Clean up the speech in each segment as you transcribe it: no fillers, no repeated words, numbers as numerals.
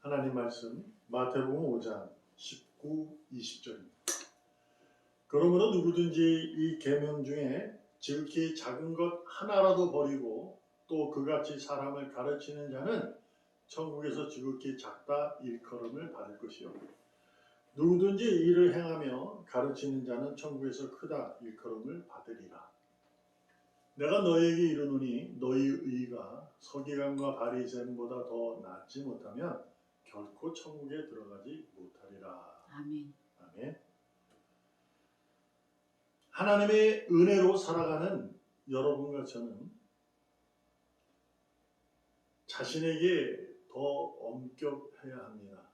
하나님 말씀 마태복음 5장 19, 20절입니다. 그러므로 누구든지 이 계명 중에 지극히 작은 것 하나라도 버리고 또 그같이 사람을 가르치는 자는 천국에서 지극히 작다 일컬음을 받을 것이요 누구든지 이를 행하며 가르치는 자는 천국에서 크다 일컬음을 받으리라. 내가 너희에게 이르노니 너희 의가 서기관과 바리새인보다 더 낫지 못하면 결코 천국에 들어가지 못하리라. 아멘. 아멘. 하나님의 은혜로 살아가는 여러분과 저는 자신에게 더 엄격해야 합니다.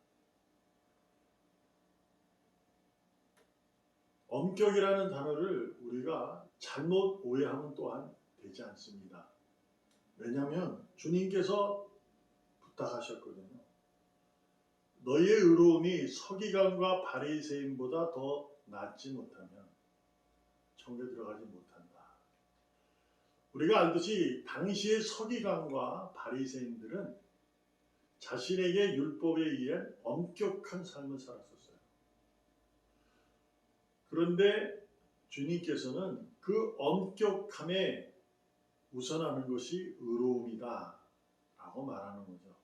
엄격이라는 단어를 우리가 잘못 오해하면 또한 되지 않습니다. 왜냐하면 주님께서 부탁하셨거든요. 너희의 의로움이 서기관과 바리새인보다 더 낫지 못하면 천국에 들어가지 못한다. 우리가 알듯이 당시의 서기관과 바리새인들은 자신에게 율법에 의해 엄격한 삶을 살았었어요. 그런데 주님께서는 그 엄격함에 우선하는 것이 의로움이다 라고 말하는 거죠.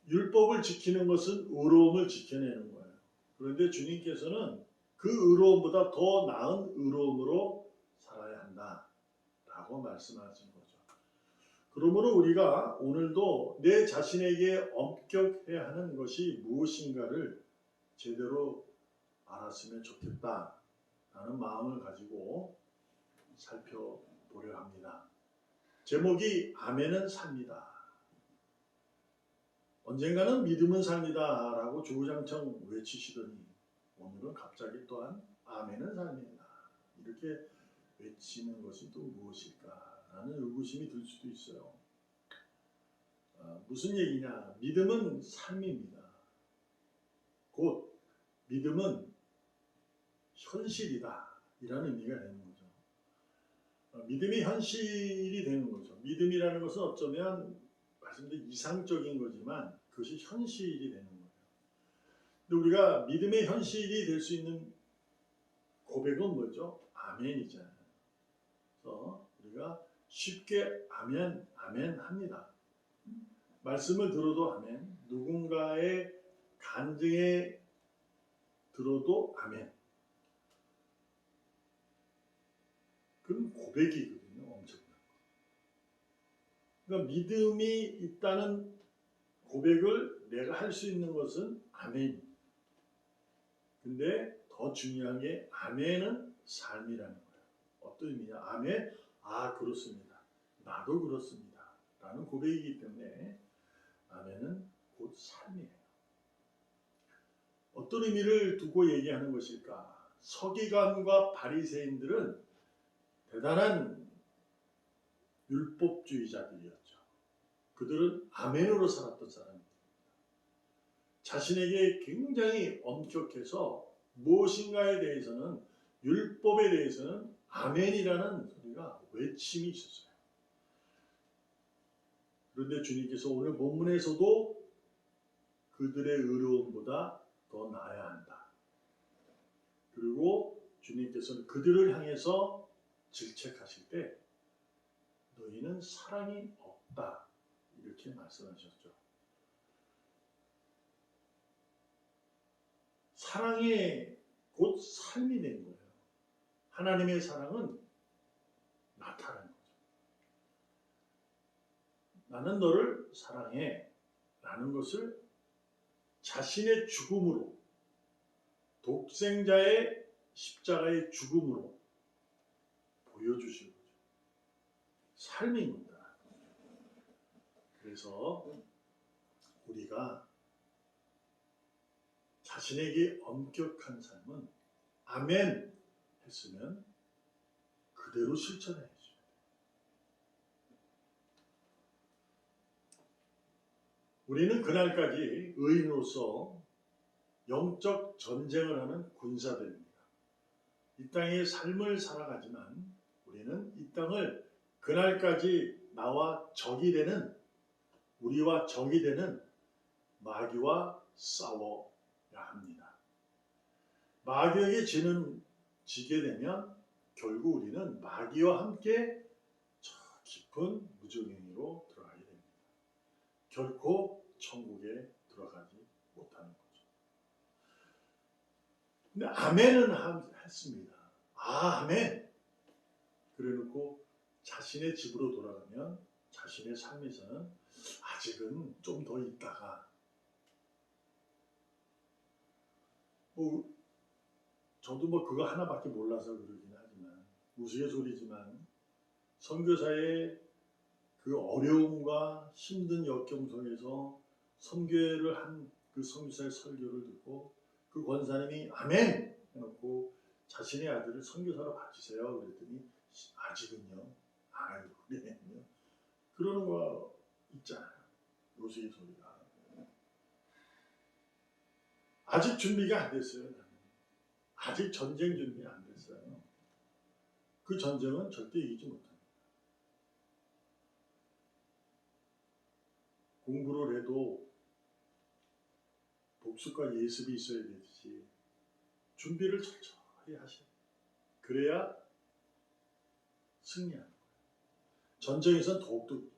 율법을 지키는 것은 의로움을 지켜내는 거예요. 그런데 주님께서는 그 의로움보다 더 나은 의로움으로 살아야 한다 라고 말씀하신 거죠. 그러므로 우리가 오늘도 내 자신에게 엄격해야 하는 것이 무엇인가를 제대로 알았으면 좋겠다 라는 마음을 가지고 살펴보려 합니다. 제목이 아멘은 삽니다. 언젠가는 믿음은 삽니다 라고 주구장창 외치시더니 오늘은 갑자기 또한 아멘은 삽니다 이렇게 외치는 것이 또 무엇일까 라는 의구심이 들 수도 있어요. 무슨 얘기냐? 믿음은 삶입니다. 곧 믿음은 현실이다 이라는 의미가 되는 거죠. 믿음이 현실이 되는 거죠. 믿음이라는 것은 어쩌면 말씀드린 이상적인 거지만 그것이 현실이 되는 거예요. 근데 우리가 믿음의 현실이 될 수 있는 고백은 뭐죠? 아멘이잖아요. 그래서 우리가 쉽게 아멘, 아멘 합니다. 말씀을 들어도 아멘, 누군가의 간증에 들어도 아멘. 그건 고백이거든요. 엄청난 거. 그러니까 믿음이 있다는 고백을 내가 할 수 있는 것은 아멘입니다. 근데 더 중요한 게 아멘은 삶이라는 거예요. 어떤 의미냐? 아멘, 아 그렇습니다. 나도 그렇습니다. 라는 고백이기 때문에 아멘은 곧 삶이에요. 어떤 의미를 두고 얘기하는 것일까? 서기관과 바리새인들은 대단한 율법주의자들이었죠. 그들은 아멘으로 살았던 사람입니다. 자신에게 굉장히 엄격해서 무엇인가에 대해서는 율법에 대해서는 아멘이라는 소리가 외침이 있었어요. 그런데 주님께서 오늘 본문에서도 그들의 의로움보다 더 나아야 한다. 그리고 주님께서는 그들을 향해서 질책하실 때 너희는 사랑이 없다 이렇게 말씀하셨죠. 사랑이 곧 삶이 된 거예요. 하나님의 사랑은 나타나는 거죠. 나는 너를 사랑해 라는 것을 자신의 죽음으로 독생자의 십자가의 죽음으로 보여주신 거죠. 삶입니다. 그래서 우리가 자신에게 엄격한 삶은 아멘 했으면 그대로 실천해야죠. 우리는 그날까지 의인으로서 영적 전쟁을 하는 군사들입니다. 이 땅의 삶을 살아가지만 우리는 이 땅을 그날까지 나와 적이 되는, 우리와 적이 되는 마귀와 싸워야 합니다. 마귀에게 지게 되면 결국 우리는 마귀와 함께 저 깊은 무저갱이로 들어가게 됩니다. 결코 천국에 들어가지 못하는 거죠. 근데 아멘은 했습니다. 아멘. 그래놓고 자신의 집으로 돌아가면 자신의 삶에서는 아직은 좀 더 있다가 저도 그거 하나밖에 몰라서 그러긴 하지만 우스갯소리지만 선교사의 그 어려움과 힘든 역경 속에서 선교를 한 그 선교사의 설교를 듣고 그 권사님이 아멘 해놓고 자신의 아들을 선교사로 바치세요 그랬더니 아직은요 아유 그래요 그러는 거 있잖아요. 우스갯소리가 아직 준비가 안 됐어요. 아직 전쟁 준비 안 됐어요. 그 전쟁은 절대 이기지 못합니다. 공부를 해도 복습과 예습이 있어야 되듯이 준비를 철저히 하셔야 돼요. 그래야 승리하는 거예요. 전쟁에서는 더욱더 그렇죠.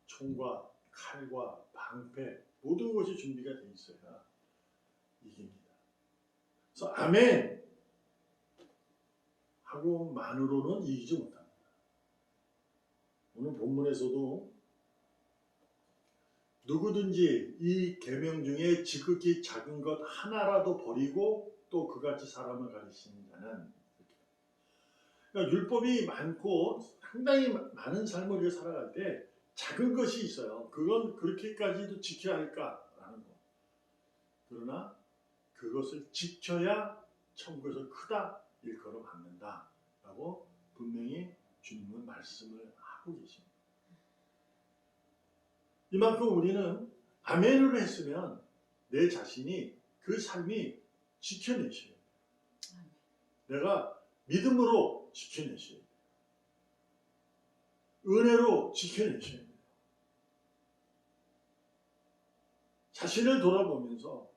총과 칼과 방패 모든 것이 준비가 돼 있어야 이깁니다. 그래서 아멘 하고만으로는 이기지 못합니다. 오늘 본문에서도 누구든지 이 계명 중에 지극히 작은 것 하나라도 버리고 또 그같이 사람을 가리시는 자는 그러니까 율법이 많고 상당히 많은 삶을 우리가 살아갈 때 작은 것이 있어요. 그건 그렇게까지도 지켜야 할까라는 거. 그러나 그것을 지켜야 천국에서 크다 일컬어 받는다라고 분명히 주님은 말씀을 하고 계십니다. 이만큼 우리는 아멘으로 했으면 내 자신이 그 삶이 지켜내셔야 돼요. 내가 믿음으로 지켜내셔야 돼요. 은혜로 지켜내셔야 돼요. 자신을 돌아보면서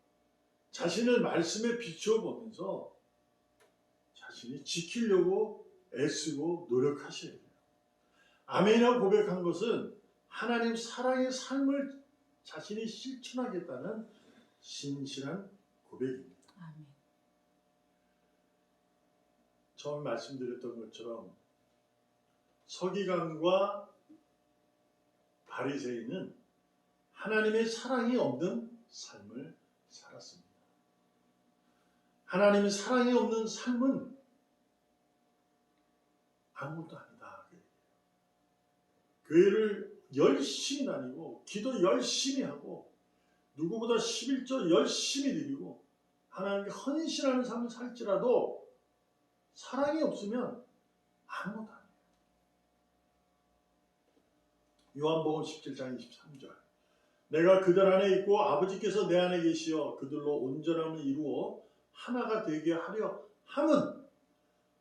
자신을 말씀에 비추어 보면서 자신이 지키려고 애쓰고 노력하셔야 돼요. 아멘이라고 고백한 것은 하나님 사랑의 삶을 자신이 실천하겠다는 신실한 고백입니다. 아멘. 처음 말씀드렸던 것처럼 서기관과 바리새인은 하나님의 사랑이 없는 삶을 살았습니다. 하나님의 사랑이 없는 삶은 아무것도 아니다. 교회를 열심히 다니고 기도 열심히 하고 누구보다 11조 열심히 드리고 하나님께 헌신하는 삶을 살지라도 사랑이 없으면 아무것도 아니에요. 요한복음 17장 23절 내가 그들 안에 있고 아버지께서 내 안에 계시어 그들로 온전함을 이루어 하나가 되게 하려 함은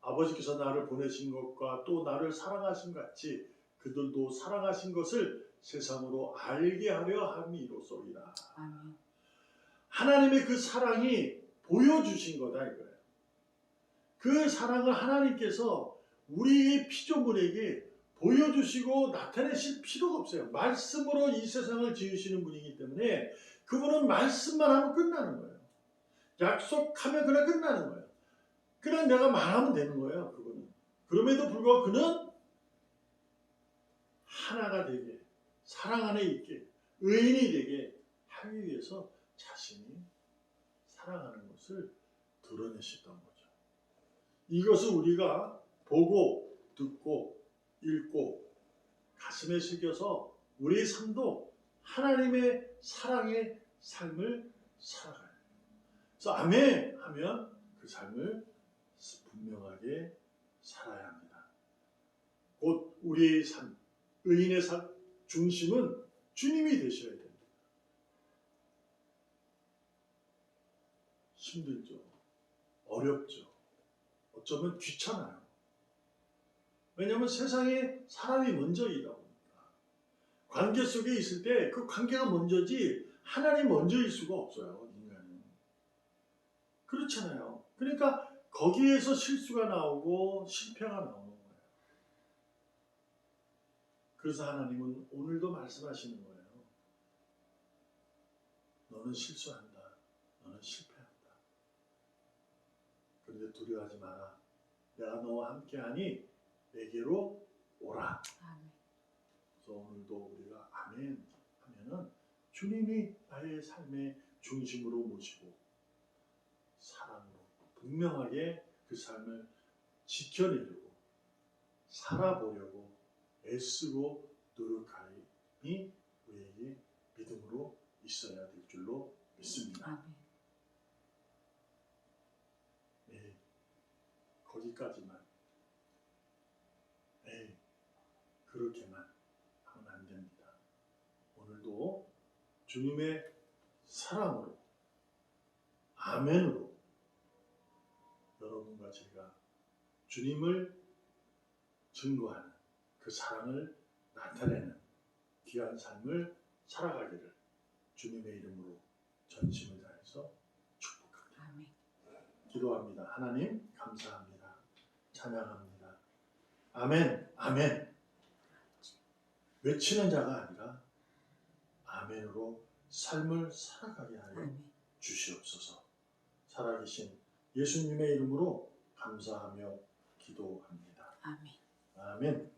아버지께서 나를 보내신 것과 또 나를 사랑하신 같이 그들도 사랑하신 것을 세상으로 알게 하려 함이로소이다. 아멘. 하나님의 그 사랑이 보여주신 거다 이거예요. 그 사랑을 하나님께서 우리 피조물에게 보여주시고 나타내실 필요가 없어요. 말씀으로 이 세상을 지으시는 분이기 때문에 그분은 말씀만 하면 끝나는 거예요. 약속하면 그냥 끝나는 거예요. 그냥 내가 말하면 되는 거예요. 그분은. 그럼에도 불구하고 그는 하나가 되게 사랑 안에 있게 의인이 되게 하기 위해서 자신이 사랑하는 것을 드러내셨던 거죠. 이것을 우리가 보고 듣고 읽고 가슴에 새겨서 우리의 삶도 하나님의 사랑의 삶을 살아가요. 그래서 아멘 하면 그 삶을 분명하게 살아야 합니다. 곧 우리의 삶, 의인의 삶 중심은 주님이 되셔야 됩니다. 힘들죠. 어렵죠. 어쩌면 귀찮아요. 왜냐하면 세상에 사람이 먼저이다 보니까 관계 속에 있을 때 그 관계가 먼저지 하나님 먼저일 수가 없어요. 인간은. 그렇잖아요. 그러니까 거기에서 실수가 나오고 실패가 나오는 거예요. 그래서 하나님은 오늘도 말씀하시는 거예요. 너는 실수한다. 너는 실패한다. 그런데 두려워하지 마라. 내가 너와 함께하니 내게로 오라. 아멘. 그래서 오늘도 우리가 아멘 하면은 주님이 나의 삶의 중심으로 모시고 사랑으로 분명하게 그 삶을 지켜내려고 살아보려고 애쓰고 노력하니 우리에게 믿음으로 있어야 될 줄로 믿습니다. 아멘. 네, 거기까지만. 네, 그렇게만 하면 안 됩니다. 오늘도 주님의 사랑으로 아멘으로 여러분과 제가 주님을 증거하는 그 사랑을 나타내는 귀한 삶을 살아가기를 주님의 이름으로 전심을 다해서 축복합니다. 아멘. 기도합니다. 하나님 감사합니다. 찬양합니다. 아멘, 아멘. 외치는 자가 아니라 아멘으로 삶을 살아가게 하여 아멘. 주시옵소서. 살아계신 예수님의 이름으로 감사하며 기도합니다. 아멘. 아멘.